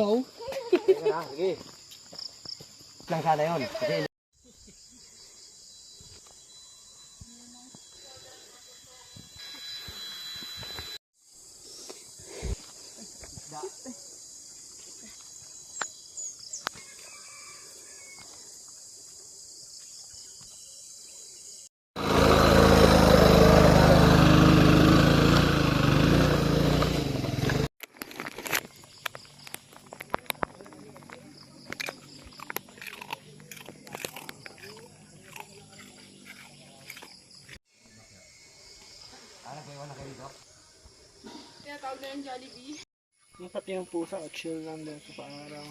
oh. Sige. Lang sana yun. Kasi Kaya tawag na yung Jollibee. Yung pati yung pusa, chill lang din sa pangaraw.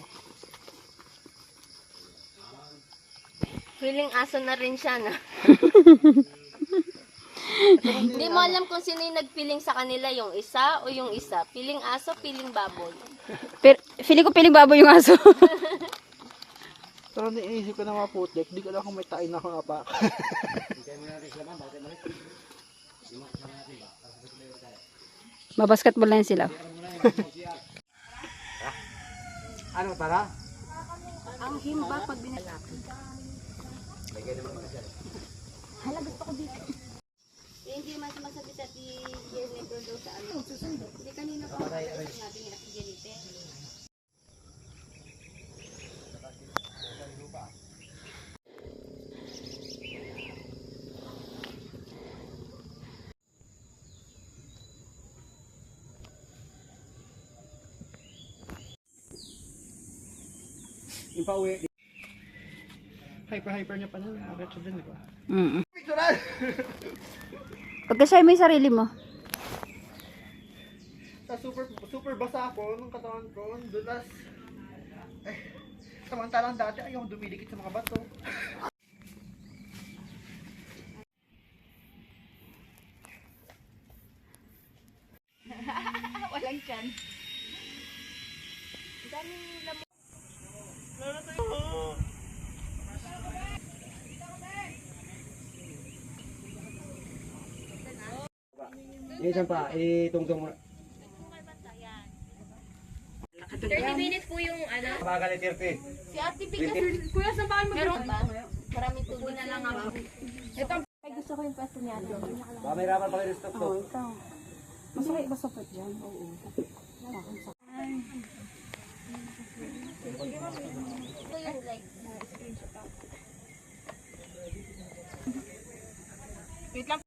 Feeling aso na rin siya, no? Hindi mo alam kung sino yung nagpiling sa kanila, yung isa o yung isa. Piling aso, piling baboy. Feeling ko piling baboy yung aso. Pero naiisip ko na mga putik, di ko alam kung may tain ako nga pa. Mabasketball na yun sila. ano tara? Ang himba pag binalaki. Hala, gusto ko dito. Hindi mas masabi sa ti Jennifer daw sa ano. Hindi kanina pa ako natin nila si Jennifer. Yung pauwi. Hyper niya pa nun. Agad siya dun, di ba? Pagka siya may sarili mo. Sa super basa ako nung katawan ko. Dulas. Samantalang dati ayaw dumidikit sa mga bato. Walang chance. Daming lamok. Isan pa, itungtong mo. 30 minutes po yung ano. Bagal ni 30. Si Ate Pika, kuya sa bahay mo. Meron ba? Maraming tubig na lang ako. Ito, ay gusto ko yung pwesto niya. Baka may rapat pa kayo stock to. Ikaw. Masakit ba sa pwet yan? Oo. Ito yung like, wait lang.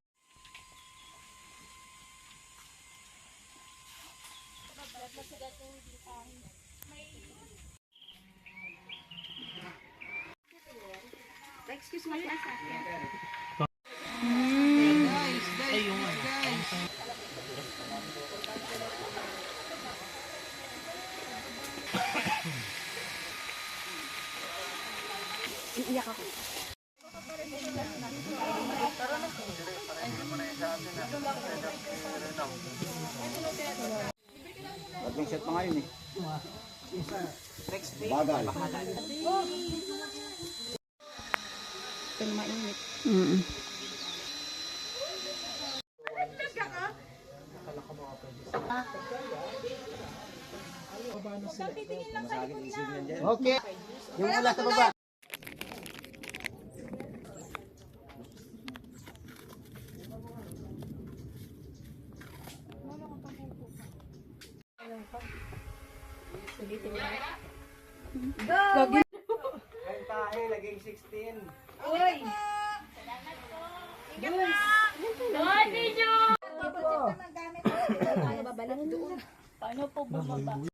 Excuse me, nasa akin. Ay, yung ano. Iiyak ako. Bagong shot pa ngayon eh. Bagal. Pero mainit. Okay. Yung mula sa baba. Kain tayo, laging 16. Uy! Doon, Tijo! Paano babalik doon? Paano po bumaba?